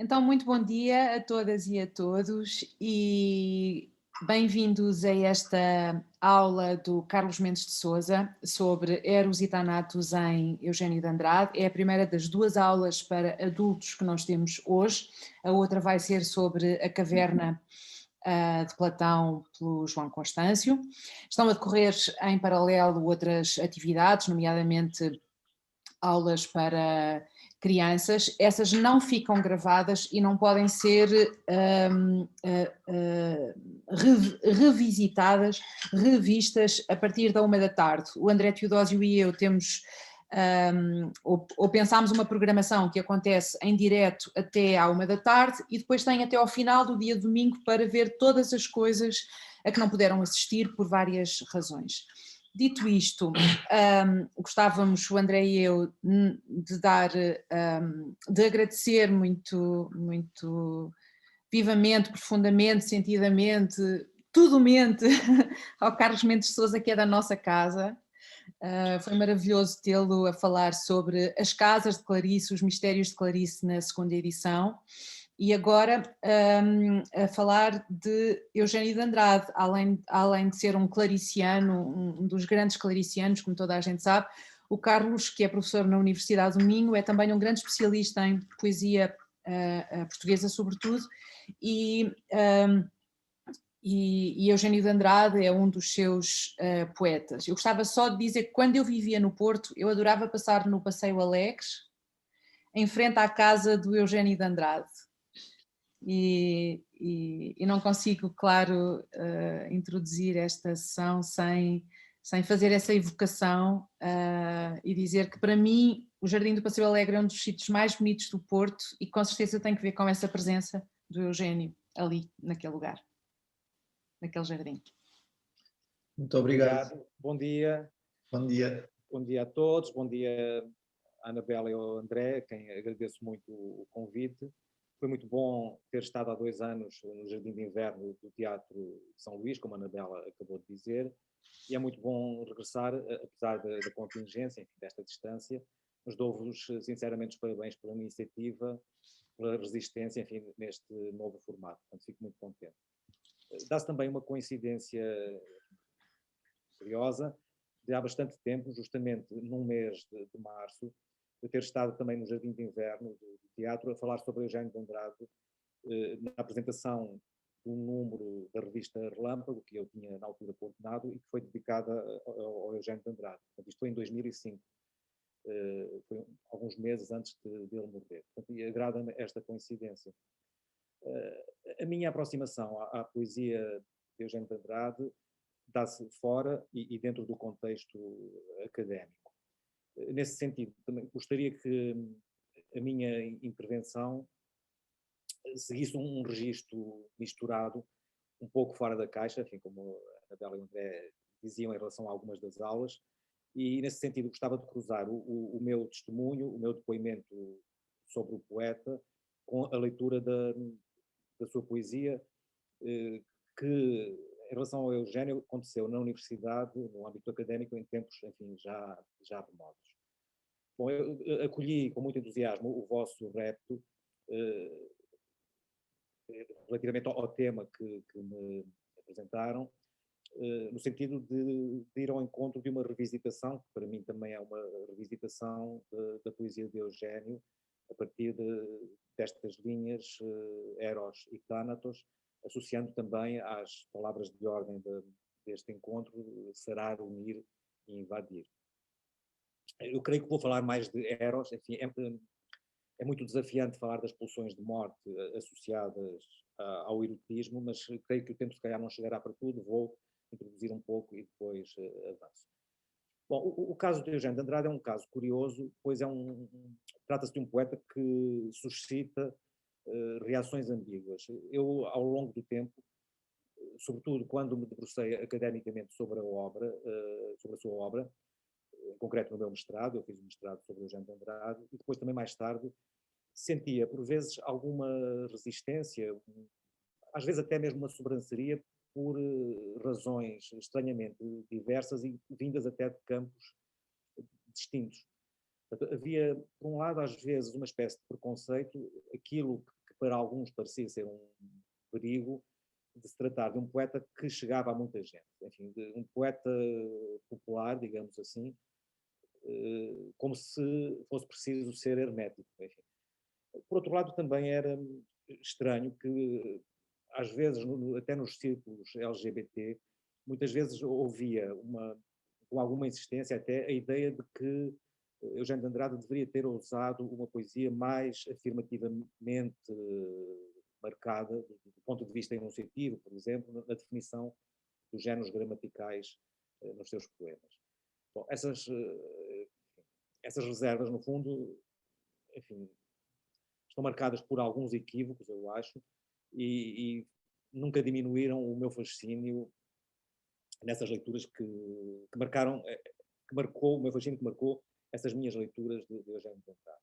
Então, muito bom dia a todas e a todos e bem-vindos a esta aula do Carlos Mendes de Sousa sobre Eros e Thanatos em Eugênio de Andrade. É a primeira das duas aulas para adultos que nós temos hoje. A outra vai ser sobre a caverna de Platão pelo João Constâncio. Estão a decorrer em paralelo outras atividades, nomeadamente aulas para crianças, essas não ficam gravadas e não podem ser revisitadas, revistas a partir da 1 da tarde. O André Teodósio e eu temos ou pensámos uma programação que acontece em direto até à 1 da tarde e depois tem até ao final do dia domingo para ver todas as coisas a que não puderam assistir por várias razões. Dito isto, gostávamos, o André e eu, de agradecer muito vivamente, profundamente, sentidamente, tudomente ao Carlos Mendes de Sousa, que é da nossa casa. Foi maravilhoso tê-lo a falar sobre as casas de Clarice, os mistérios de Clarice na segunda edição. E agora a falar de Eugênio de Andrade, além de ser um clariciano, um dos grandes claricianos, como toda a gente sabe, o Carlos, que é professor na Universidade do Minho, é também um grande especialista em poesia portuguesa, sobretudo, e, e Eugênio de Andrade é um dos seus poetas. Eu gostava só de dizer que quando eu vivia no Porto, eu adorava passar no Passeio Alegres, em frente à casa do Eugênio de Andrade. E não consigo, claro, introduzir esta sessão sem fazer essa evocação e dizer que para mim o Jardim do Passeio Alegre é um dos sítios mais bonitos do Porto e com certeza tem que ver com essa presença do Eugênio ali, naquele lugar, naquele jardim. Muito obrigado. Bom dia. Bom dia. Bom dia a todos. Bom dia à Anabela e ao André, a quem agradeço muito o convite. Foi muito bom ter estado há 2 anos no Jardim de Inverno do Teatro de São Luís, como a Anabela acabou de dizer, e é muito bom regressar, apesar da contingência, enfim, desta distância, mas dou-vos sinceramente os parabéns pela iniciativa, pela resistência, enfim, neste novo formato. Portanto, fico muito contente. Dá-se também uma coincidência curiosa, de há bastante tempo, justamente num mês de março, eu ter estado também no Jardim de Inverno do teatro a falar sobre Eugênio de Andrade, na apresentação de um número da revista Relâmpago, que eu tinha na altura coordenado e que foi dedicada ao Eugênio de Andrade. Portanto, isto foi em 2005, foi alguns meses antes dele morrer. Portanto, e agrada-me esta coincidência. A minha aproximação à poesia de Eugênio de Andrade dá-se fora e dentro do contexto académico. Nesse sentido, também gostaria que a minha intervenção seguisse um registro misturado, um pouco fora da caixa, enfim, como a Anabela e o André diziam em relação a algumas das aulas, e nesse sentido gostava de cruzar o meu testemunho, o meu depoimento sobre o poeta, com a leitura da sua poesia, que em relação ao Eugênio aconteceu na universidade, no âmbito académico, em tempos, enfim, já remotos. Bom, eu acolhi com muito entusiasmo o vosso repto relativamente ao tema que me apresentaram, no sentido de ir ao encontro de uma revisitação, que para mim também é uma revisitação da poesia de Eugênio, a partir destas linhas Eros e Thanatos, associando também às palavras de ordem deste encontro, sarar, unir e invadir. Eu creio que vou falar mais de Eros, enfim, é muito desafiante falar das pulsões de morte associadas ao erotismo, mas creio que o tempo se calhar não chegará para tudo, vou introduzir um pouco e depois avanço. Bom, o caso de Eugênio de Andrade é um caso curioso, pois trata-se de um poeta que suscita reações ambíguas. Eu, ao longo do tempo, sobretudo quando me debrucei academicamente sobre sobre a sua obra, em concreto no meu mestrado, eu fiz um mestrado sobre Eugênio de Andrade, e depois também mais tarde sentia por vezes alguma resistência, às vezes até mesmo uma sobranceria, por razões estranhamente diversas e vindas até de campos distintos. Portanto, havia, por um lado, às vezes uma espécie de preconceito, aquilo que para alguns parecia ser um perigo, de se tratar de um poeta que chegava a muita gente. Enfim, de um poeta popular, digamos assim, como se fosse preciso ser hermético. Enfim. Por outro lado, também era estranho que, às vezes, até nos círculos LGBT, muitas vezes ouvia com alguma insistência até a ideia de que Eugênio de Andrade deveria ter usado uma poesia mais afirmativamente marcada, do ponto de vista enunciativo, por exemplo, na definição dos géneros gramaticais nos seus poemas. Bom, essas reservas, no fundo, enfim, estão marcadas por alguns equívocos, eu acho, e nunca diminuíram o meu fascínio nessas leituras que marcou o meu fascínio, que marcou essas minhas leituras de Eugênio de Andrade.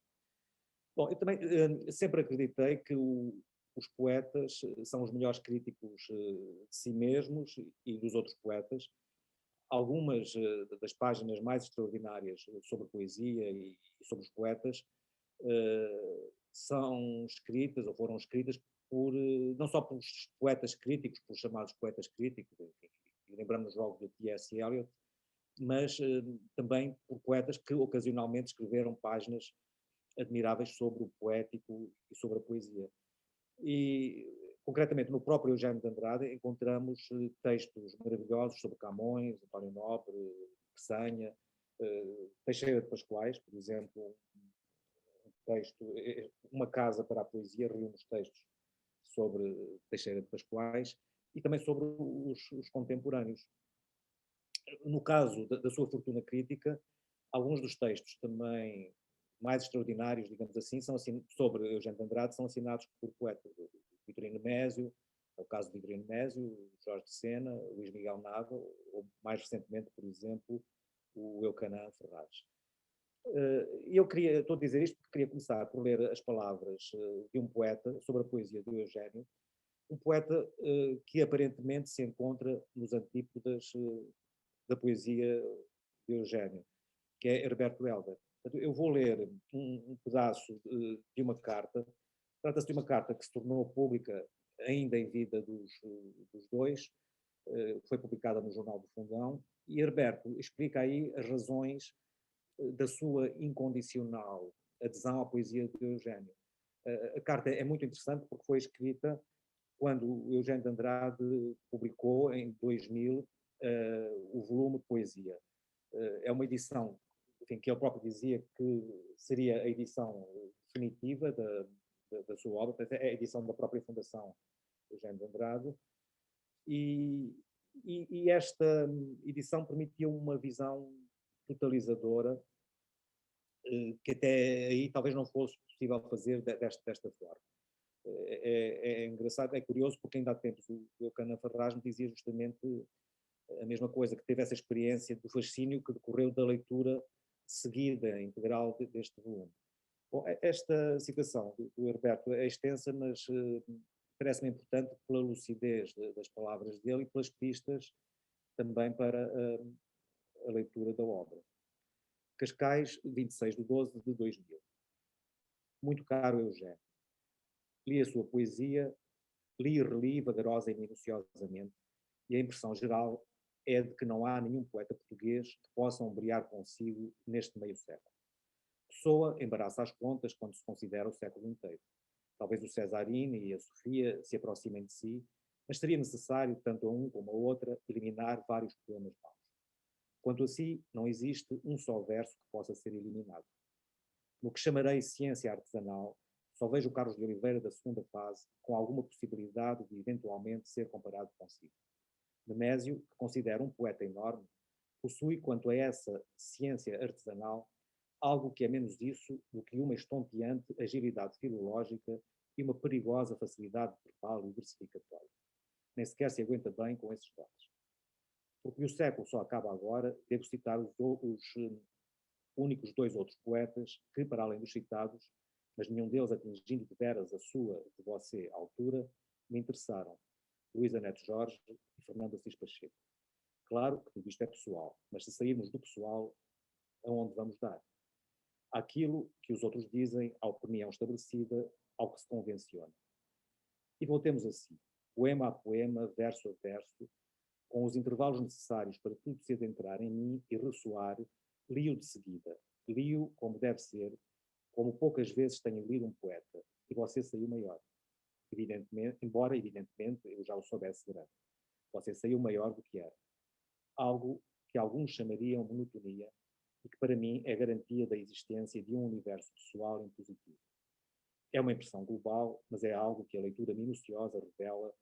Bom, eu também sempre acreditei que os poetas são os melhores críticos de si mesmos e dos outros poetas. Algumas das páginas mais extraordinárias sobre poesia e sobre os poetas são escritas, ou foram escritas, não só pelos poetas críticos, pelos chamados poetas críticos, enfim, lembramos logo de T.S. Eliot, mas também por poetas que ocasionalmente escreveram páginas admiráveis sobre o poético e sobre a poesia. E, concretamente, no próprio Eugênio de Andrade encontramos textos maravilhosos sobre Camões, António Nobre, Peçanha, Teixeira de Pascoais, por exemplo, texto, Uma Casa para a Poesia, reúne os textos sobre Teixeira de Pascoais e também sobre os contemporâneos. No caso da sua fortuna crítica, alguns dos textos também mais extraordinários, digamos assim, sobre Eugênio de Andrade, são assinados por poetas. Vitorino Mésio, é o caso de Vitorino Mésio, Jorge de Sena, Luís Miguel Nava, ou mais recentemente, por exemplo, o Eucanã Ferraz. Estou a dizer isto porque queria começar por ler as palavras de um poeta sobre a poesia do Eugênio, um poeta que aparentemente se encontra nos antípodas da poesia de Eugênio, que é Herberto Helder. Eu vou ler um pedaço de uma carta. Trata-se de uma carta que se tornou pública ainda em vida dos dois, foi publicada no Jornal do Fundão, e Herberto explica aí as razões da sua incondicional adesão à poesia de Eugênio. A carta é muito interessante porque foi escrita quando o Eugênio de Andrade publicou, em 2000, o volume Poesia. É uma edição, enfim, que ele próprio dizia que seria a edição definitiva da sua obra, é a edição da própria Fundação Eugênio de Andrade, e esta edição permitia uma visão totalizadora que até aí talvez não fosse possível fazer desta forma. É engraçado, é curioso, porque ainda há tempos o Eucanã Ferraz me dizia justamente a mesma coisa, que teve essa experiência do fascínio que decorreu da leitura seguida, integral deste volume. Bom, esta citação do Herberto é extensa, mas parece-me importante pela lucidez das palavras dele e pelas pistas também para a leitura da obra. Cascais, 26/12/2000. Muito caro Eugênio. Li a sua poesia, li e reli vagarosa e minuciosamente, e a impressão geral é de que não há nenhum poeta português que possa ombrear consigo neste meio século. Pessoa embaraça as contas quando se considera o século inteiro. Talvez o Cesarine e a Sofia se aproximem de si, mas seria necessário, tanto a um como a outra, eliminar vários poemas maus. Quanto a si, não existe um só verso que possa ser eliminado. No que chamarei ciência artesanal, só vejo o Carlos de Oliveira da segunda fase com alguma possibilidade de eventualmente ser comparado consigo. Nemésio, que considero um poeta enorme, possui, quanto a essa ciência artesanal, algo que é menos isso do que uma estonteante agilidade filológica e uma perigosa facilidade verbal e versificatória. Nem sequer se aguenta bem com esses dotes. Porque o século só acaba agora, devo citar os únicos dois outros poetas que, para além dos citados, mas nenhum deles atingindo de veras a sua, de você, altura, me interessaram: Luísa Neto Jorge e Fernando Assis Pacheco. Claro que tudo isto é pessoal, mas se sairmos do pessoal, aonde vamos dar? Aquilo que os outros dizem, à opinião estabelecida, ao que se convenciona. E voltemos assim, poema a poema, verso a verso, com os intervalos necessários para tudo se adentrar em mim e ressoar, li-o de seguida. Li-o como deve ser, como poucas vezes tenho lido um poeta, e você saiu maior. Evidentemente, embora, evidentemente, eu já o soubesse grande. Você saiu maior do que era. Algo que alguns chamariam monotonia e que para mim é garantia da existência de um universo pessoal impositivo. É uma impressão global, mas é algo que a leitura minuciosa revela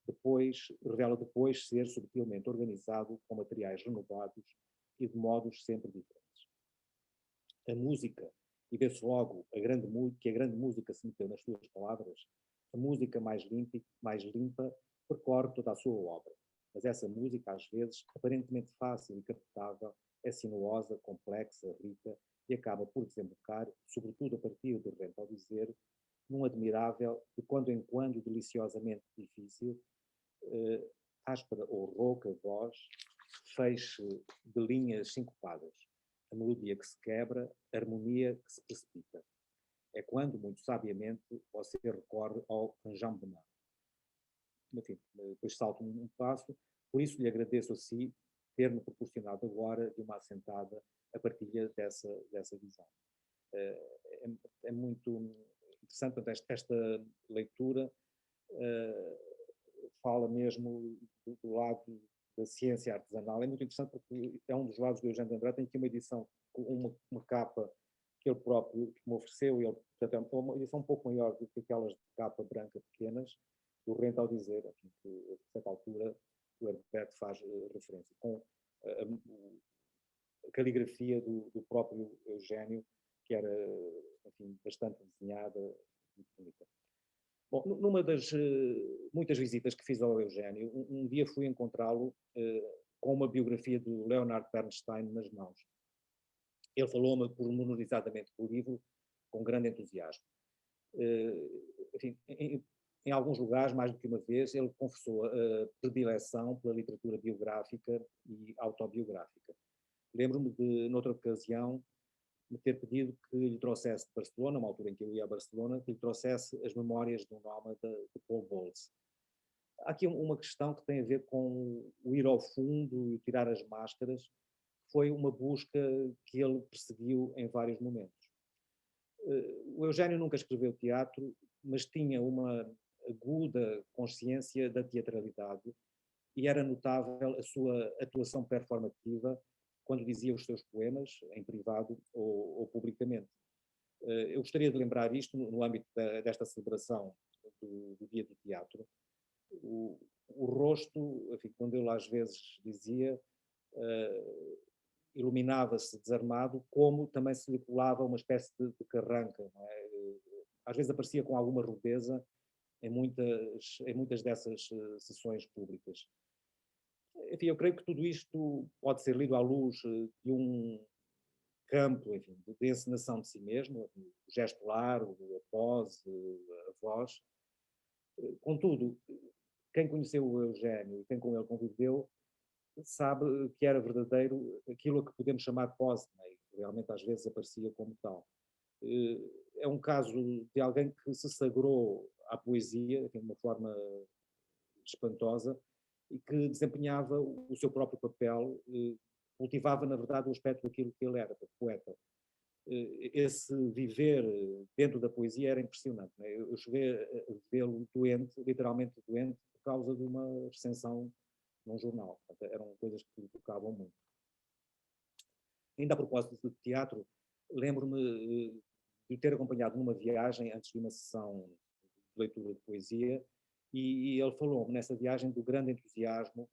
depois ser subtilmente organizado com materiais renovados e de modos sempre diferentes. A música, e vê-se logo que a grande música se meteu nas suas palavras, a música mais limpa percorre toda a sua obra. Mas essa música, às vezes, aparentemente fácil e captável, é sinuosa, complexa, rica e acaba por desembocar, sobretudo a partir de Rento ao Dizer, num admirável, de quando em quando deliciosamente difícil, áspera ou rouca voz, feixe de linhas sincopadas, a melodia que se quebra, a harmonia que se precipita. É quando, muito sabiamente, você recorre ao enjambement. Enfim, depois salto um passo, por isso lhe agradeço a si ter-me proporcionado agora, de uma assentada, a partilha dessa visão. É muito interessante, esta leitura fala mesmo do lado da ciência artesanal. É muito interessante porque é um dos lados do Eugênio de Andrade, tem aqui uma edição, uma capa que ele próprio me ofereceu, e ele, portanto, é uma edição um pouco maior do que aquelas de capa branca pequenas, do Rento ao Dizer, enfim, que a certa altura o Herberto faz referência, com a caligrafia do próprio Eugênio, que era, enfim, bastante desenhada, muito bonita. Bom, numa das muitas visitas que fiz ao Eugênio, um dia fui encontrá-lo com uma biografia do Leonard Bernstein nas mãos. Ele falou-me pormenorizadamente do livro com grande entusiasmo. Enfim, em alguns lugares, mais do que uma vez, ele confessou a predileção pela literatura biográfica e autobiográfica. Lembro-me de, noutra ocasião, me ter pedido que lhe trouxesse de Barcelona, uma altura em que eu ia a Barcelona, que lhe trouxesse as memórias de um nómada de Paul Bowles. Há aqui uma questão que tem a ver com o ir ao fundo e tirar as máscaras, que foi uma busca que ele perseguiu em vários momentos. O Eugênio nunca escreveu teatro, mas tinha uma aguda consciência da teatralidade e era notável a sua atuação performativa quando dizia os seus poemas, em privado ou publicamente. Eu gostaria de lembrar isto no âmbito desta celebração do Dia do Teatro. O rosto, enfim, quando ele às vezes dizia, iluminava-se desarmado, como também se lhe colava uma espécie de carranca. Não é? Às vezes aparecia com alguma rudeza em muitas dessas sessões públicas. Enfim, eu creio que tudo isto pode ser lido à luz de um campo, enfim, de encenação de si mesmo, o gesto largo, a pose, a voz. Contudo, quem conheceu o Eugênio e quem com ele conviveu, sabe que era verdadeiro aquilo a que podemos chamar de pose-made, realmente às vezes aparecia como tal. É um caso de alguém que se sagrou à poesia, de uma forma espantosa, e que desempenhava o seu próprio papel, cultivava, na verdade, o aspecto daquilo que ele era, poeta. Esse viver dentro da poesia era impressionante. Né? Eu cheguei a vê-lo doente, literalmente doente, por causa de uma recensão num jornal. Portanto, eram coisas que me tocavam muito. Ainda a propósito de teatro, lembro-me de ter acompanhado numa viagem antes de uma sessão de leitura de poesia, e ele falou-me nessa viagem do grande entusiasmo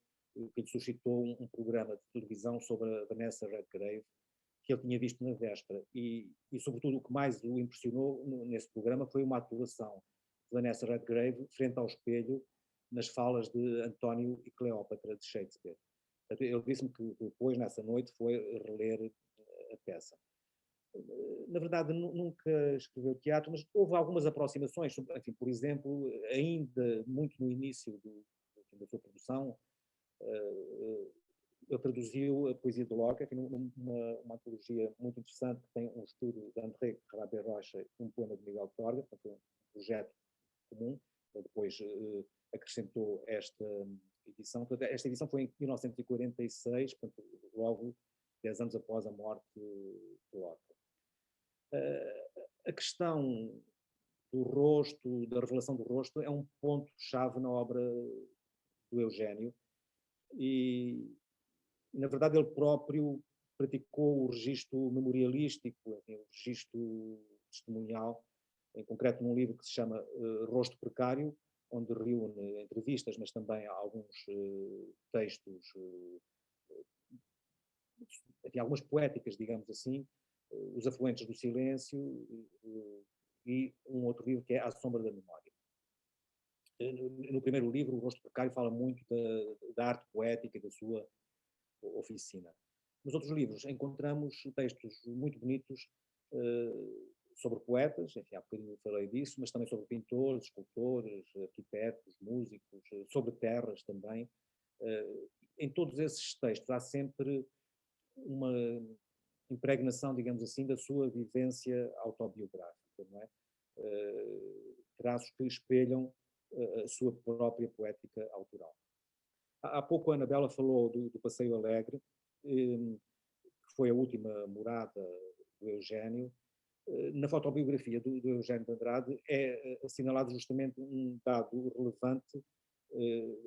que lhe suscitou um programa de televisão sobre a Vanessa Redgrave, que ele tinha visto na véspera, e sobretudo o que mais o impressionou nesse programa foi uma atuação de Vanessa Redgrave frente ao espelho nas falas de António e Cleópatra de Shakespeare. Ele disse-me que depois, nessa noite, foi reler a peça. Na verdade, nunca escreveu teatro, mas houve algumas aproximações. Enfim, por exemplo, ainda muito no início da sua produção, ele traduziu a poesia de Lorca, uma antologia muito interessante, que tem um estudo de André Rabé Rocha, um poema de Miguel Torga, portanto, um projeto comum. depois acrescentou esta edição. Portanto, esta edição foi em 1946, portanto, logo 10 anos após a morte de Lorca. A questão do rosto, da revelação do rosto, é um ponto-chave na obra do Eugénio e, na verdade, ele próprio praticou o registro memorialístico, enfim, o registro testemunhal, em concreto num livro que se chama Rosto Precário, onde reúne entrevistas, mas também alguns textos, enfim, algumas poéticas, digamos assim, Os Afluentes do Silêncio, e um outro livro que é À Sombra da Memória. No primeiro livro, O Rosto Precário fala muito da arte poética e da sua oficina. Nos outros livros encontramos textos muito bonitos sobre poetas, enfim, há bocadinho falei disso, mas também sobre pintores, escultores, arquitetos, músicos, sobre terras também. Em todos esses textos há sempre uma impregnação, digamos assim, da sua vivência autobiográfica, não é? Traços que espelham a sua própria poética autoral. Há pouco a Anabela falou do Passeio Alegre, que foi a última morada do Eugénio. Na fotobiografia do Eugénio de Andrade é assinalado justamente um dado relevante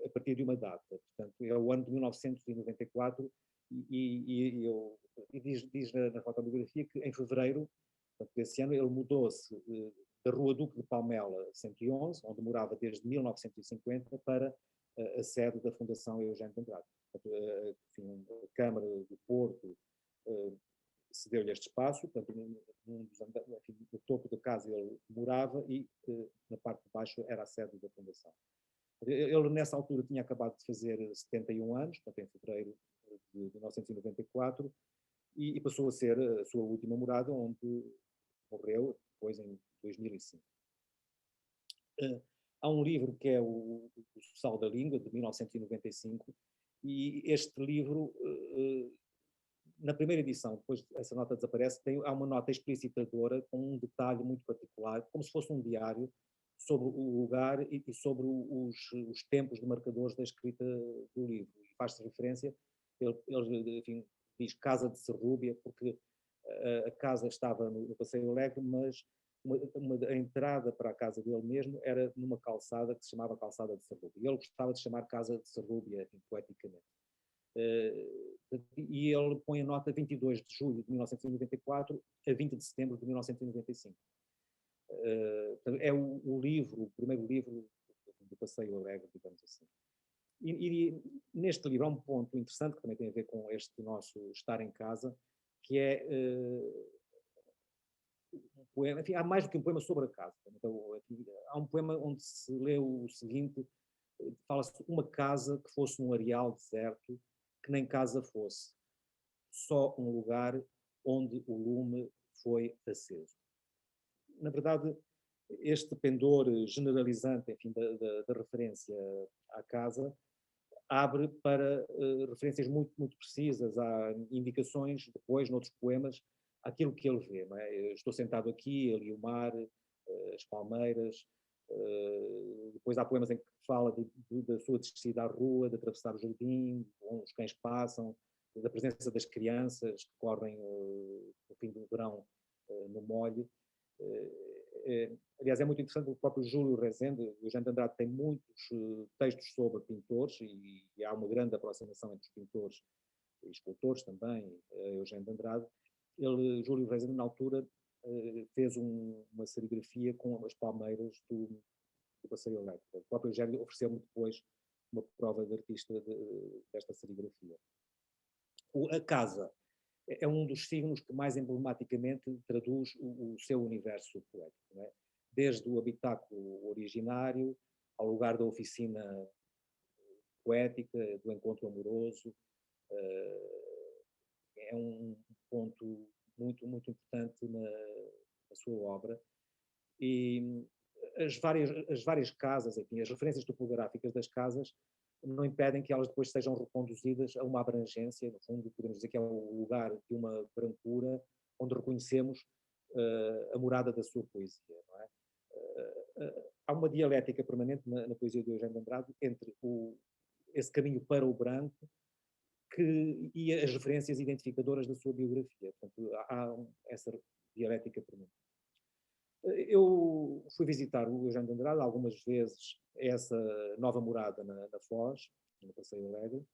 a partir de uma data. Portanto, é o ano de 1994 e diz na fotobiografia que em fevereiro, portanto, desse ano, ele mudou-se da Rua Duque de Palmela 111, onde morava desde 1950, para a sede da Fundação Eugénio de Andrade. Portanto, enfim, a Câmara do Porto cedeu-lhe este espaço, portanto, no topo da casa ele morava e na parte de baixo era a sede da Fundação. Ele, nessa altura, tinha acabado de fazer 71 anos, portanto, em fevereiro de 1994, e passou a ser a sua última morada, onde morreu depois em 2005. Há um livro que é o Sal da Língua, de 1995, e este livro, na primeira edição, depois essa nota desaparece, há uma nota explicitadora com um detalhe muito particular, como se fosse um diário, sobre o lugar e sobre os tempos de marcadores da escrita do livro. E faz-se referência, ele enfim, diz Casa de Serrúbia, porque a casa estava no Passeio Alegre, mas a entrada para a casa dele mesmo era numa calçada que se chamava Calçada de Serrúbia. E ele gostava de chamar Casa de Serrúbia, poeticamente. E ele põe a nota 22 de julho de 1994 a 20 de setembro de 1995. É o livro, o primeiro livro do Passeio Alegre, digamos assim. E neste livro há um ponto interessante que também tem a ver com este nosso estar em casa, que é um poema, enfim, há mais do que um poema sobre a casa. Então, aqui, há um poema onde se lê o seguinte, fala-se de uma casa que fosse um areal deserto, que nem casa fosse, só um lugar onde o lume foi aceso. Na verdade, este pendor generalizante, enfim, da referência à casa, abre para referências muito, muito precisas, há indicações depois, noutros poemas, aquilo que ele vê. Não é? Eu estou sentado aqui, ali o mar, as palmeiras, depois há poemas em que fala da sua descida à rua, de atravessar o jardim, onde os cães passam, da presença das crianças que correm no fim do verão no molho. Aliás, é muito interessante, o próprio Júlio Rezende, o Eugénio de Andrade tem muitos textos sobre pintores e há uma grande aproximação entre os pintores e escultores também, Eugénio de Andrade. Júlio Rezende, na altura, fez uma serigrafia com as palmeiras do Passeio Alegre. O próprio Eugénio ofereceu-me depois uma prova de artista desta serigrafia. A casa é um dos signos que mais emblematicamente traduz o seu universo poético, não é? Desde o habitáculo originário ao lugar da oficina poética, do encontro amoroso, é um ponto muito, muito importante na sua obra. E as várias casas, enfim, as referências topográficas das casas não impedem que elas depois sejam reconduzidas a uma abrangência, no fundo, podemos dizer que é o lugar de uma brancura onde reconhecemos a morada da sua poesia. Não é? há uma dialética permanente na poesia de Eugênio de Andrade entre esse caminho para o branco e as referências identificadoras da sua biografia. Portanto, há essa dialética permanente. Eu fui visitar o Eugênio de Andrade algumas vezes, essa nova morada na Foz, no Passeio Alegre,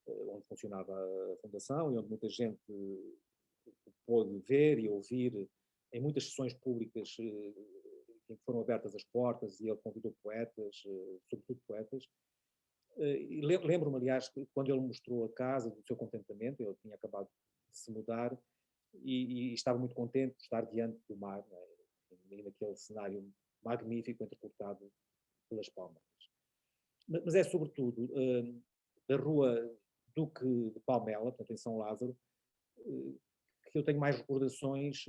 onde funcionava a fundação e onde muita gente pôde ver e ouvir em muitas sessões públicas em que foram abertas as portas e ele convidou poetas, sobretudo poetas. E lembro-me, aliás, que quando ele mostrou a casa do seu contentamento, ele tinha acabado de se mudar e estava muito contente de estar diante do mar, não é? E naquele cenário magnífico entrecortado pelas palmas. Mas é sobretudo da rua Duque de Palmela, portanto em São Lázaro, que eu tenho mais recordações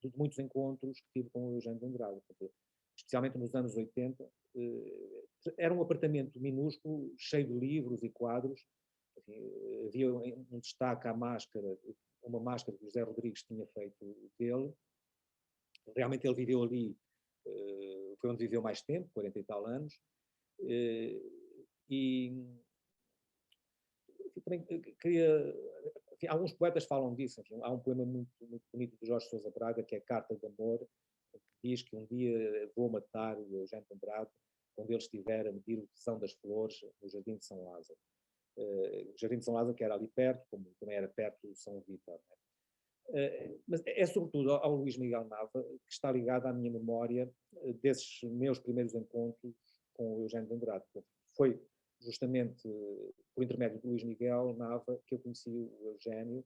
de muitos encontros que tive com o Eugênio de Andrade, portanto, especialmente nos anos 80. Era um apartamento minúsculo, cheio de livros e quadros. Enfim, havia um destaque à máscara, uma máscara que o José Rodrigues tinha feito dele. Realmente ele viveu ali, foi onde viveu mais tempo, 40 e tal anos, e também queria, enfim, alguns poetas falam disso, enfim, há um poema muito, muito bonito de Jorge Sousa Braga, que é Carta de Amor, que diz que um dia vou matar o Eugênio de Andrade quando ele estiver a medir o tesão das flores no Jardim de São Lázaro. O Jardim de São Lázaro, que era ali perto, como também era perto de São Vítor, né? Mas é sobretudo ao Luís Miguel Nava que está ligado à minha memória desses meus primeiros encontros com o Eugênio de Andrade. Foi justamente por intermédio do Luís Miguel Nava que eu conheci o Eugênio.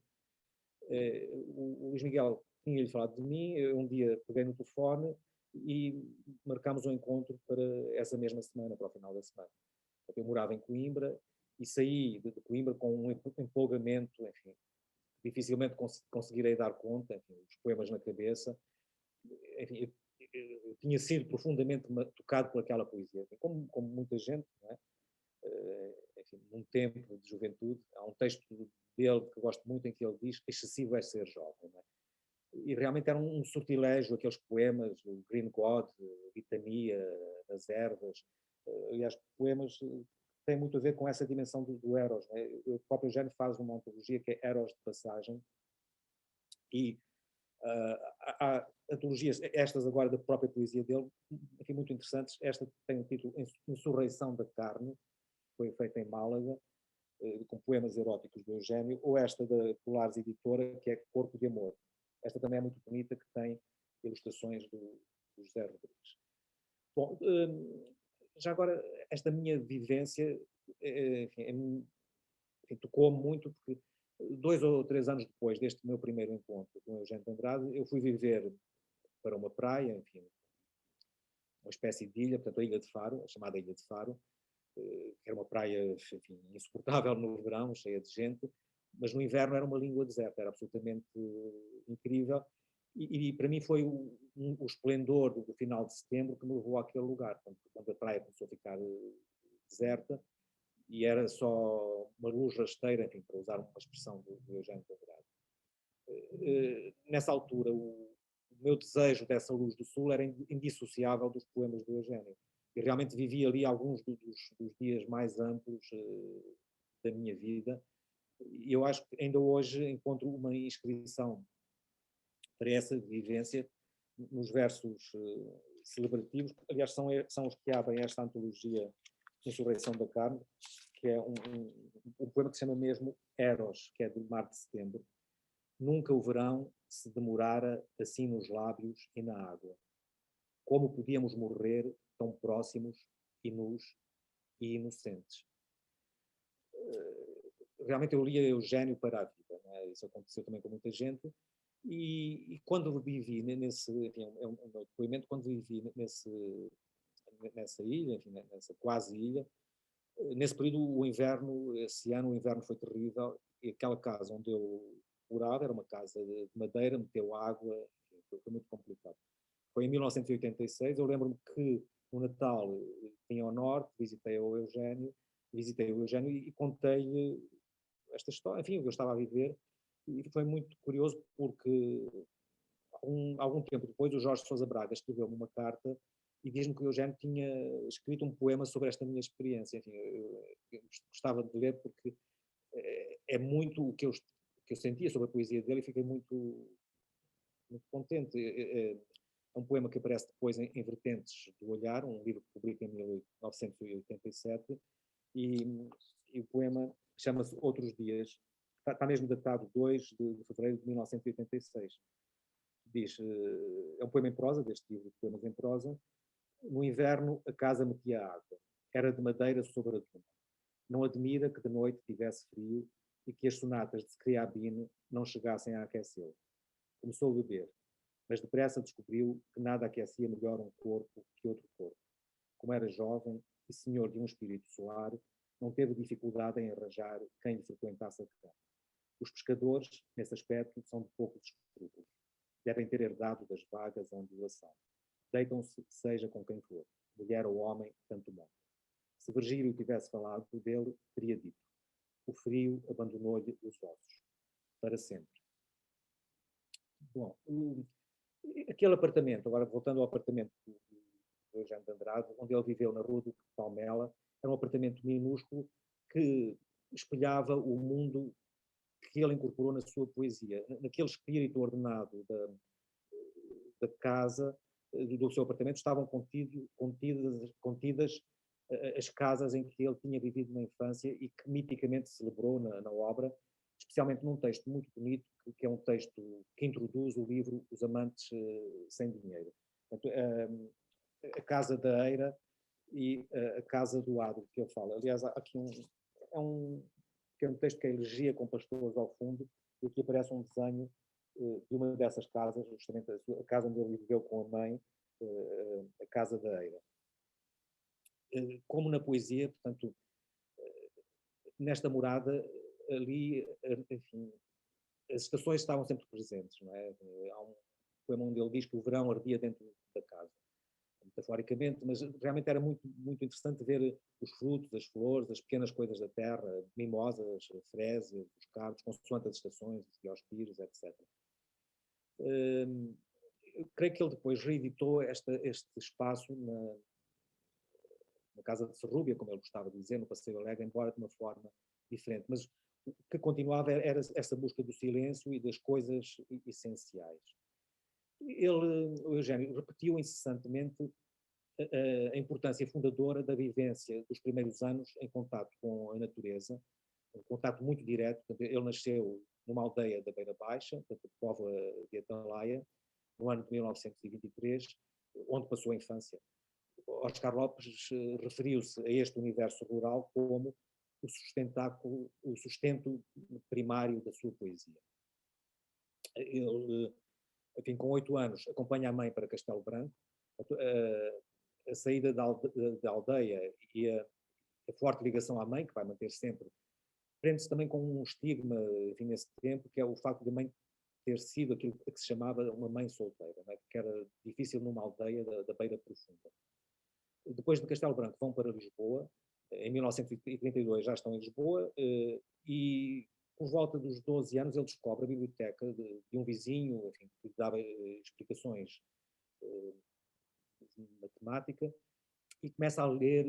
O Luís Miguel tinha-lhe falado de mim, eu um dia peguei no telefone e marcámos um encontro para essa mesma semana, para o final da semana. Eu morava em Coimbra e saí de Coimbra com um empolgamento, enfim, dificilmente conseguirei dar conta, enfim, os poemas na cabeça. Enfim, eu tinha sido profundamente tocado por aquela poesia, enfim, como muita gente, não é? Enfim, num tempo de juventude, há um texto dele que eu gosto muito em que ele diz que excessivo é ser jovem, não é? E realmente era um sortilégio, aqueles poemas, o Green God, Litania, As Ervas, aliás, poemas tem muito a ver com essa dimensão do Eros, né? O próprio Eugênio faz uma antologia que é Eros de Passagem, e há antologias, estas agora da própria poesia dele, enfim, muito interessantes. Esta tem o título Insurreição da Carne, foi feita em Málaga, com poemas eróticos do Eugênio, ou esta da Polares Editora, que é Corpo de Amor. Esta também é muito bonita, que tem ilustrações do José Rodrigues. Bom, já agora, esta minha vivência, enfim, tocou-me muito, porque 2 ou 3 anos depois deste meu primeiro encontro com o Eugênio de Andrade, eu fui viver para uma praia, enfim, uma espécie de ilha, portanto a Ilha de Faro, a chamada Ilha de Faro, que era uma praia, enfim, insuportável no verão, cheia de gente, mas no inverno era uma língua deserta, era absolutamente incrível, e para mim foi o esplendor do final de setembro que me levou àquele lugar, quando a praia começou a ficar deserta, e era só uma luz rasteira, enfim, para usar uma expressão do Eugênio de Andrade. Nessa altura, o meu desejo dessa luz do sul era indissociável dos poemas do Eugênio. E realmente vivi ali alguns dos dias mais amplos da minha vida. E eu acho que ainda hoje encontro uma inscrição para essa vivência nos versos celebrativos. Aliás, são os que abrem esta antologia Insurreição da Carne, que é um poema que se chama mesmo Eros, que é do Mar de Setembro. Nunca o verão se demorara assim nos lábios e na água. Como podíamos morrer tão próximos e nus e inocentes. Realmente eu lia Eugênio para a vida, não é? Isso aconteceu também com muita gente, e quando vivi nesse, enfim, é um meu depoimento, quando vivi nessa ilha, enfim, nessa quase ilha, nesse período o inverno, esse ano o inverno foi terrível, e aquela casa onde eu morava era uma casa de madeira, meteu água, enfim, foi muito complicado. Foi em 1986, eu lembro-me que no Natal vim ao Norte, visitei o Eugênio e contei-lhe esta história, enfim, o que eu estava a viver, e foi muito curioso porque algum tempo depois o Jorge Sousa Braga escreveu-me uma carta e diz-me que o Eugénio tinha escrito um poema sobre esta minha experiência. Enfim, eu gostava de ler porque é muito o que eu sentia sobre a poesia dele e fiquei muito, muito contente. É um poema que aparece depois em Vertentes do Olhar, um livro que publica em 1987, e o poema chama-se Outros Dias, está mesmo datado 2 de fevereiro de 1986. Diz, é um poema em prosa, deste livro de poemas em prosa: no inverno a casa metia água, era de madeira sobre a duna. Não admira que de noite tivesse frio e que as sonatas de Scriabine não chegassem a aquecê-lo. Começou a beber, mas depressa descobriu que nada aquecia melhor um corpo que outro corpo. Como era jovem e senhor de um espírito solar, não teve dificuldade em arranjar quem lhe frequentasse a cama. Os pescadores, nesse aspecto, são de poucos escrúpulos. Devem ter herdado das vagas a ondulação. Deitam-se, seja com quem for, mulher ou homem, tanto monta. Se Virgílio tivesse falado dele, teria dito: o frio abandonou-lhe os ossos, para sempre. Bom, aquele apartamento, agora voltando ao apartamento do Eugénio de Andrade, onde ele viveu na Rua do Palmela, era um apartamento minúsculo que espelhava o mundo que ele incorporou na sua poesia. Naquele espírito ordenado da casa, do seu apartamento, estavam contidas as casas em que ele tinha vivido na infância e que miticamente celebrou na obra, especialmente num texto muito bonito, que é um texto que introduz o livro Os Amantes Sem Dinheiro. Portanto, a Casa da Eira e a Casa do Adro, que ele fala. Aliás, há aqui um texto que é Elegia com Pastores ao fundo, e aqui aparece um desenho de uma dessas casas, justamente a casa onde ele viveu com a mãe, a Casa da Eira. Como na poesia, portanto, nesta morada, ali, enfim, as estações estavam sempre presentes, não é? Há um poema onde ele diz que o verão ardia dentro da casa, metaforicamente, mas realmente era muito, muito interessante ver os frutos, as flores, as pequenas coisas da terra, mimosas, frésias, os cardos, consoante as estações, os diospírios, etc. Eu creio que ele depois reeditou este espaço na Casa de Serrúbia, como ele gostava de dizer, no Passeio Alegre, embora de uma forma diferente. Mas o que continuava era essa busca do silêncio e das coisas essenciais. O Eugénio, repetiu incessantemente a importância fundadora da vivência dos primeiros anos em contato com a natureza, um contato muito direto. Ele nasceu numa aldeia da Beira Baixa, da Póvoa de Atalaia, no ano de 1923, onde passou a infância. Oscar Lopes referiu-se a este universo rural como o sustento primário da sua poesia. Ele, enfim, com 8 anos, acompanha a mãe para Castelo Branco. A saída da aldeia e a forte ligação à mãe, que vai manter sempre, prende-se também com um estigma, enfim, nesse tempo, que é o facto de a mãe ter sido aquilo que se chamava uma mãe solteira, não é? Porque era difícil numa aldeia da Beira Profunda. Depois de Castelo Branco vão para Lisboa, em 1932 já estão em Lisboa, e por volta dos 12 anos ele descobre a biblioteca de um vizinho, enfim, que dava explicações de matemática, e começa a ler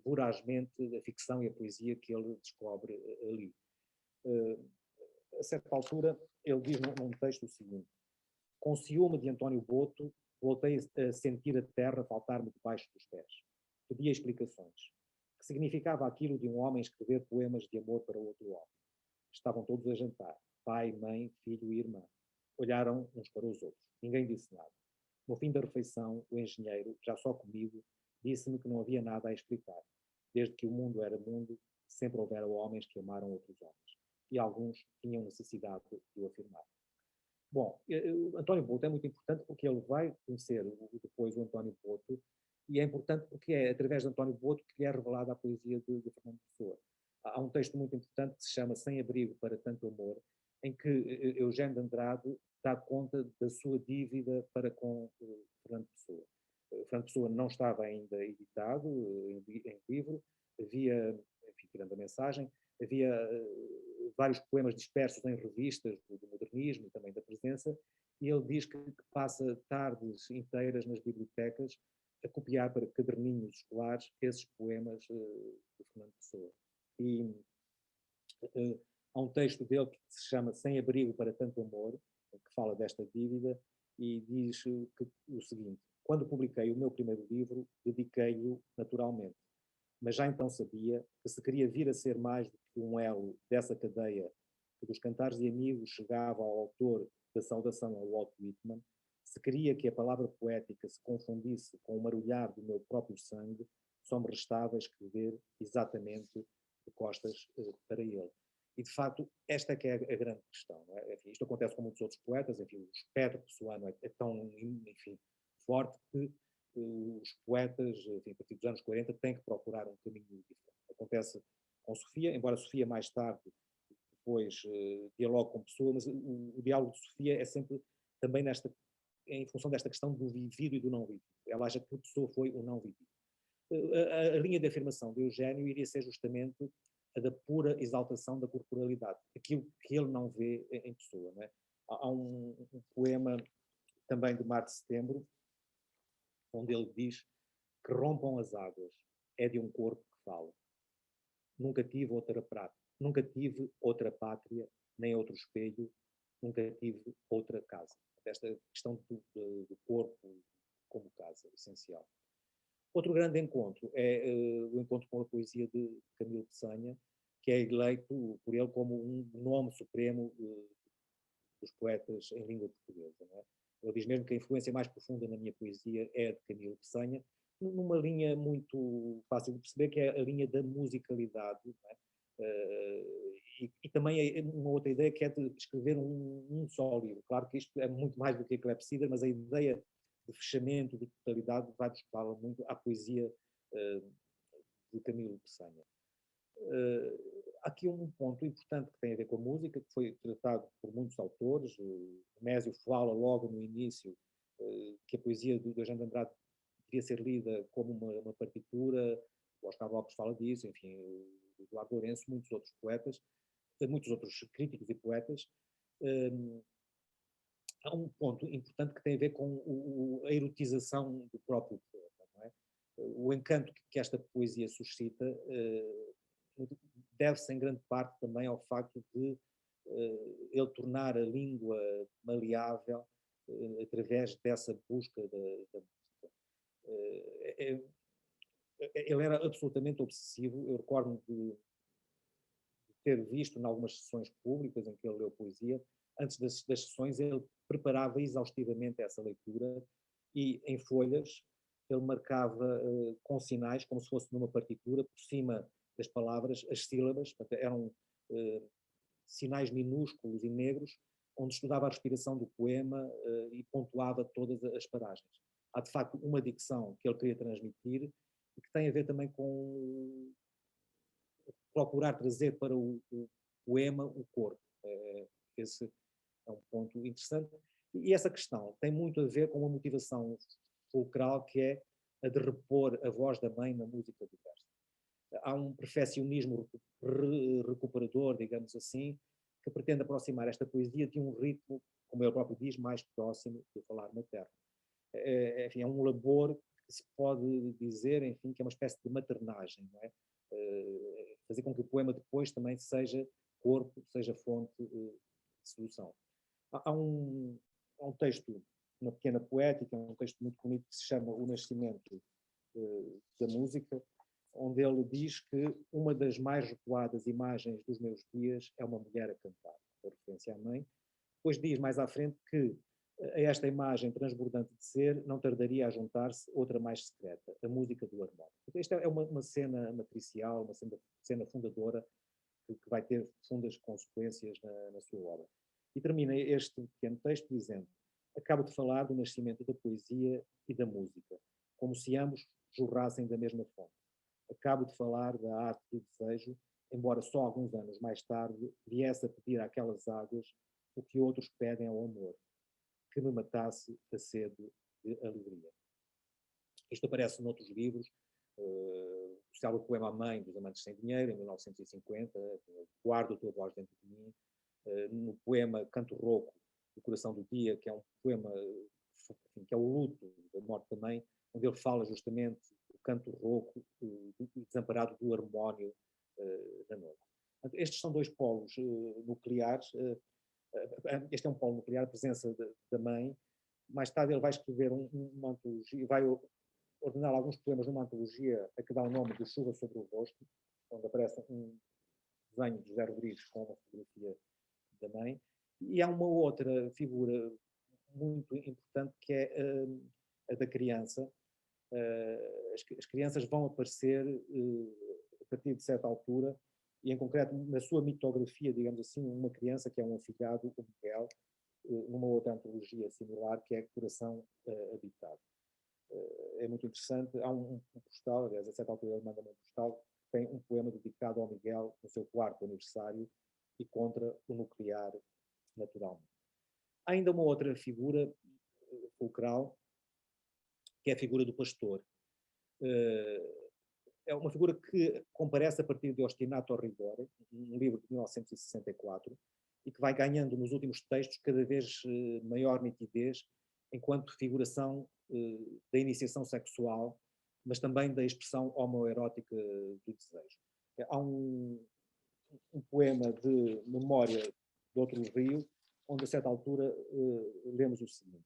vorazmente a ficção e a poesia que ele descobre ali. A certa altura ele diz num texto o seguinte: com ciúme de António Boto, voltei a sentir a terra faltar-me debaixo dos pés. Pedia explicações. Que significava aquilo de um homem escrever poemas de amor para outro homem? Estavam todos a jantar. Pai, mãe, filho e irmã. Olharam uns para os outros. Ninguém disse nada. No fim da refeição, o engenheiro, já só comigo, disse-me que não havia nada a explicar. Desde que o mundo era mundo, sempre houveram homens que amaram outros homens. E alguns tinham necessidade de o afirmar. Bom, o António Boto é muito importante porque ele vai conhecer depois o António Boto, e é importante porque é através de António Boto que é revelada a poesia de Fernando Pessoa. Há um texto muito importante que se chama Sem Abrigo para Tanto Amor, em que Eugénio de Andrade dá conta da sua dívida para com Fernando Pessoa. Fernando Pessoa não estava ainda editado em livro, havia, enfim, tirando a mensagem, havia vários poemas dispersos em revistas do modernismo e também da presença, e ele diz que passa tardes inteiras nas bibliotecas a copiar para caderninhos escolares esses poemas de Fernando Pessoa. E há um texto dele que se chama Sem Abrigo para Tanto Amor, que fala desta dívida, e diz o seguinte: quando publiquei o meu primeiro livro, dediquei-o naturalmente, mas já então sabia que se queria vir a ser mais do que um elo dessa cadeia que dos cantares de amigos chegava ao autor da saudação ao Walt Whitman, se queria que a palavra poética se confundisse com o marulhar do meu próprio sangue, só me restava escrever exatamente de costas para ele. E, de facto, esta é que é a grande questão. Não é? Enfim, isto acontece com muitos outros poetas, enfim, o espectro pessoano é tão, enfim, forte que os poetas, enfim, a partir dos anos 40, têm que procurar um caminho diferente. Acontece com Sofia, embora Sofia mais tarde depois dialogue com Pessoa, mas o diálogo de Sofia é sempre também em função desta questão do vivido e do não vivido. Ela acha que Pessoa foi o não vivido. A linha de afirmação de Eugénio iria ser justamente a da pura exaltação da corporalidade, aquilo que ele não vê em Pessoa. Não é? Há um poema também de Mar de Setembro, onde ele diz que rompam as águas, é de um corpo que fala. Nunca tive outra prata, nunca tive outra pátria, nem outro espelho, nunca tive outra casa. Esta questão do corpo como casa, essencial. Outro grande encontro é o encontro com a poesia de Camilo Peçanha, que é eleito por ele como um nome supremo dos poetas em língua portuguesa. Não é? Ele diz mesmo que a influência mais profunda na minha poesia é a de Camilo Peçanha, numa linha muito fácil de perceber, que é a linha da musicalidade. Não é? E também uma outra ideia que é de escrever um só livro. Claro que isto é muito mais do que a clepsidra, mas a ideia de fechamento, de totalidade, vai buscá-la muito à poesia de Camilo Peçanha. Há aqui um ponto importante que tem a ver com a música, que foi tratado por muitos autores. Mésio fala logo no início que a poesia do Eugênio de Andrade devia ser lida como uma partitura. O Oscar Lopes fala disso, enfim, o Eduardo Lourenço, muitos outros poetas, muitos outros críticos e poetas. Há um ponto importante que tem a ver com a erotização do próprio poeta. Não é? O encanto que esta poesia suscita deve-se em grande parte também ao facto de ele tornar a língua maleável através dessa busca da música. Ele era absolutamente obsessivo. Eu recordo-me de ter visto em algumas sessões públicas em que ele leu poesia. Antes das sessões ele preparava exaustivamente essa leitura e em folhas ele marcava com sinais, como se fosse numa partitura, por cima das palavras, as sílabas. Portanto, eram sinais minúsculos e negros, onde estudava a respiração do poema e pontuava todas as paragens. Há de facto uma dicção que ele queria transmitir e que tem a ver também com procurar trazer para o poema o corpo. Esse é um ponto interessante. E essa questão tem muito a ver com uma motivação fulcral, que é a de repor a voz da mãe na música do verso. Há um perfeccionismo recuperador, digamos assim, que pretende aproximar esta poesia de um ritmo, como ele próprio diz, mais próximo do falar materno. Enfim, é um labor que se pode dizer, enfim, que é uma espécie de maternagem, não é? Fazer com que o poema depois também seja corpo, seja fonte de solução. Há um texto, uma pequena poética, um texto muito bonito que se chama O Nascimento da Música, onde ele diz que uma das mais recuadas imagens dos meus dias é uma mulher a cantar, por referência à mãe. Depois diz mais à frente que a esta imagem transbordante de ser não tardaria a juntar-se outra mais secreta, a música do harmónico. Esta é uma cena matricial, uma cena fundadora que vai ter profundas consequências na sua obra. E termina este pequeno texto dizendo: acabo de falar do nascimento da poesia e da música, como se ambos jorrassem da mesma fonte. Acabo de falar da arte do desejo, embora só alguns anos mais tarde viesse a pedir àquelas águas o que outros pedem ao amor, que me matasse a sede de alegria. Isto aparece noutros livros, o célebre poema A Mãe dos Amantes Sem Dinheiro, em 1950, Guardo a Tua Voz Dentro de Mim, no poema Canto Rouco, O Coração do Dia, que é um poema que é o luto da morte da mãe, onde ele fala justamente do canto rouco, do desamparado do harmónio da noiva. Portanto, estes são dois polos nucleares. Este é um polo nuclear, a presença da mãe. Mais tarde ele vai escrever uma antologia, vai ordenar alguns poemas numa antologia a que dá o nome de Chuva sobre o Rosto, onde aparece um desenho de José Rodrigues com uma fotografia da mãe. E há uma outra figura muito importante que é a da criança. As crianças vão aparecer a partir de certa altura, e em concreto na sua mitografia, digamos assim, uma criança que é um afilhado, o Miguel, numa outra antologia similar, que é Coração Habitado. É muito interessante. Há um postal, aliás, a certa altura ele manda-me um postal, que tem um poema dedicado ao Miguel no seu 4º aniversário e contra o nuclear, naturalmente. Há ainda uma outra figura fulcral, que é a figura do pastor. É uma figura que comparece a partir de Ostinato Rigore, um livro de 1964, e que vai ganhando nos últimos textos cada vez maior nitidez enquanto figuração da iniciação sexual, mas também da expressão homoerótica do desejo. Há um poema de memória de outro rio, onde a certa altura lemos o seguinte: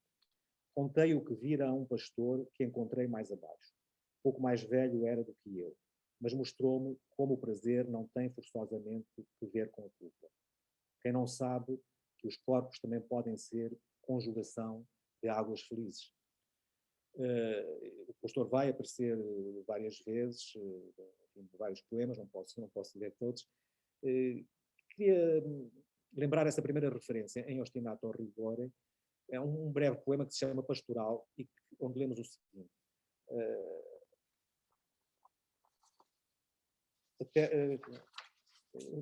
contei o que vira a um pastor que encontrei mais abaixo. Pouco mais velho era do que eu, mas mostrou-me como o prazer não tem forçosamente que ver com a culpa. Quem não sabe que os corpos também podem ser conjugação de águas felizes. O pastor vai aparecer várias vezes, em vários poemas, não posso ler todos. Queria lembrar essa primeira referência em Ostinato Rigore. É um breve poema que se chama Pastoral, e onde lemos o seguinte: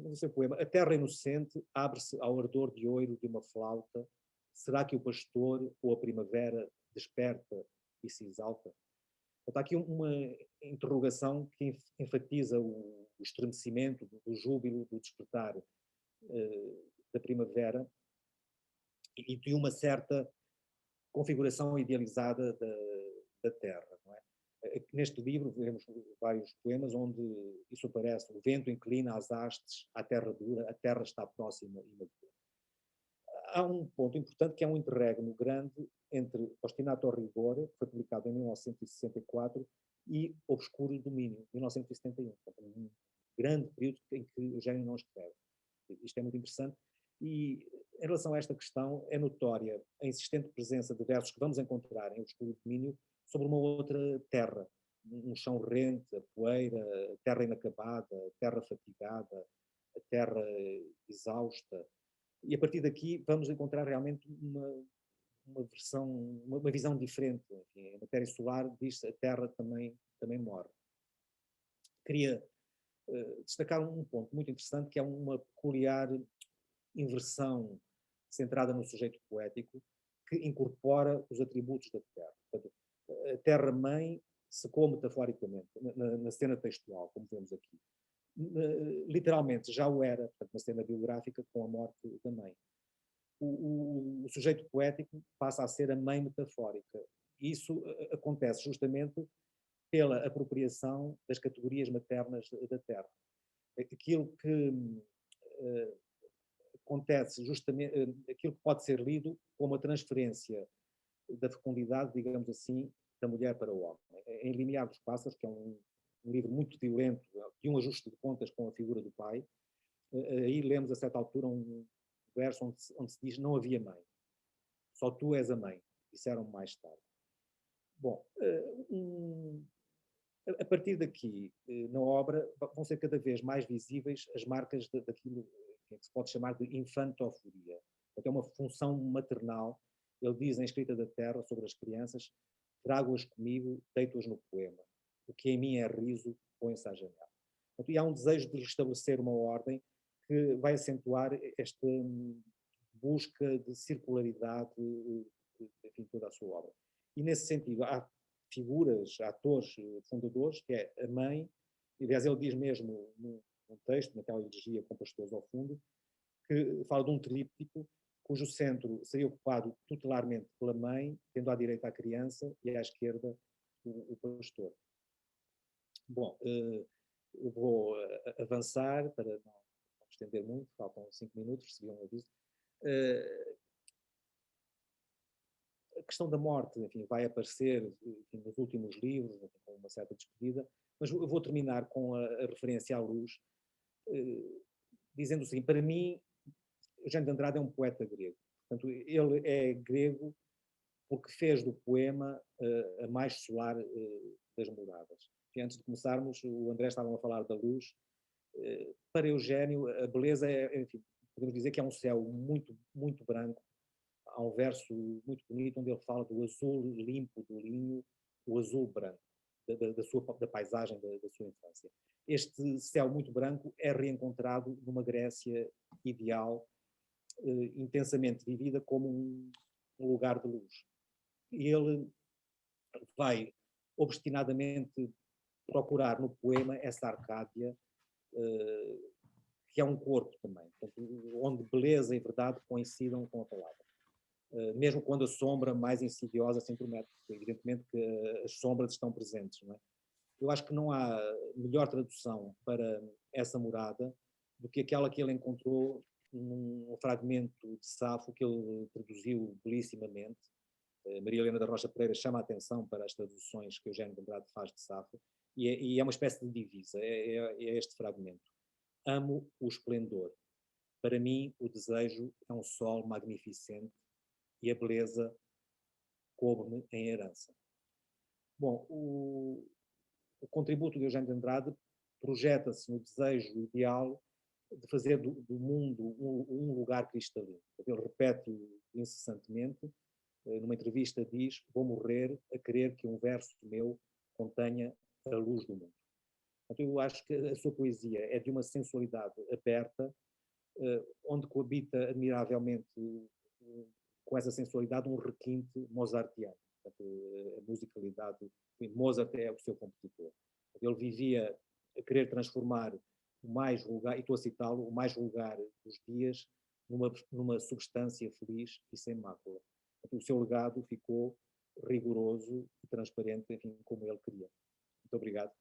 no seu poema, a terra inocente abre-se ao ardor de oiro de uma flauta. Será que o pastor ou a primavera desperta e se exalta? Está aqui uma interrogação que enfatiza o estremecimento, do júbilo, do despertar da primavera e de uma certa configuração idealizada da terra. Não é? Neste livro vemos vários poemas onde isso aparece: o vento inclina as hastes à terra dura, a terra está próxima e madura. Há um ponto importante que é um interregno grande entre Ostinato Rigore, que foi publicado em 1964, e Obscuro Domínio, 1971. Um grande período em que Eugênio não escreve. Isto é muito interessante. E em relação a esta questão, é notória a insistente presença de versos que vamos encontrar em Obscuro Domínio sobre uma outra terra, um chão rente, a poeira, a terra inacabada, a terra fatigada, a terra exausta. E a partir daqui vamos encontrar realmente uma visão diferente. Enfim, a matéria solar diz-se: a terra também morre. Queria destacar um ponto muito interessante, que é uma peculiar inversão centrada no sujeito poético, que incorpora os atributos da terra. Portanto, a terra-mãe secou metaforicamente na cena textual, como vemos aqui. Literalmente já o era, portanto, na cena biográfica, com a morte da mãe. O sujeito poético passa a ser a mãe metafórica. Isso acontece justamente pela apropriação das categorias maternas da terra. Aquilo que acontece justamente, aquilo que pode ser lido como a transferência da fecundidade, digamos assim, da mulher para o homem. Em Limiar dos Pássaros, que é um livro muito violento, de um ajuste de contas com a figura do pai, aí lemos a certa altura um verso onde se diz: não havia mãe, só tu és a mãe, disseram-me mais tarde. Bom, a partir daqui, na obra, vão ser cada vez mais visíveis as marcas daquilo que se pode chamar de infantoforia. É uma função maternal. Ele diz em Escrita da Terra sobre as crianças: trago-as comigo, deito-as no poema. O que em mim é riso, põe-se a janela. E há um desejo de restabelecer uma ordem que vai acentuar esta busca de circularidade, enfim, toda a sua obra. E nesse sentido, há figuras, atores fundadores, que é a mãe, e aliás ele diz mesmo num texto, naquela elegia com pastores ao fundo, que fala de um tríptico cujo centro seria ocupado tutelarmente pela mãe, tendo à direita a criança e à esquerda o pastor. Bom, eu vou avançar para não estender muito, faltam 5 minutos, recebi um aviso. A questão da morte, enfim, vai aparecer, enfim, nos últimos livros, enfim, com uma certa despedida, mas eu vou terminar com a referência à luz, dizendo o seguinte: para mim, Eugênio de Andrade é um poeta grego. Portanto, ele é grego porque fez do poema a mais solar das moradas. E antes de começarmos, o André estava a falar da luz. Para Eugênio, a beleza é, enfim, podemos dizer que é um céu muito, muito branco. Há um verso muito bonito onde ele fala do azul limpo do linho, o azul branco, da paisagem da sua infância. Este céu muito branco é reencontrado numa Grécia ideal, intensamente vivida como um lugar de luz. E ele vai obstinadamente procurar no poema essa Arcádia, que é um corpo também, portanto, onde beleza e verdade coincidam com a palavra. Mesmo quando a sombra mais insidiosa se intromete, porque evidentemente que as sombras estão presentes, não é? Eu acho que não há melhor tradução para essa morada do que aquela que ele encontrou num fragmento de Safo que ele traduziu belíssimamente. Maria Helena da Rocha Pereira chama a atenção para as traduções que Eugênio de Andrade faz de Safo, e é uma espécie de divisa, é este fragmento. Amo o esplendor. Para mim, o desejo é um sol magnificente e a beleza coube-me em herança. Bom, o contributo de Eugênio de Andrade projeta-se no desejo ideal de fazer do mundo um lugar cristalino. Ele repete-o incessantemente. Numa entrevista diz: vou morrer a querer que um verso meu contenha a luz do mundo. Então, eu acho que a sua poesia é de uma sensualidade aberta, onde coabita admiravelmente com essa sensualidade um requinte mozartiano. Portanto, a musicalidade, Mozart é o seu compositor. Ele vivia a querer transformar o mais vulgar, e estou a citá-lo, o mais vulgar dos dias numa substância feliz e sem mácula. Portanto, o seu legado ficou rigoroso e transparente, enfim, como ele queria. Muito obrigado.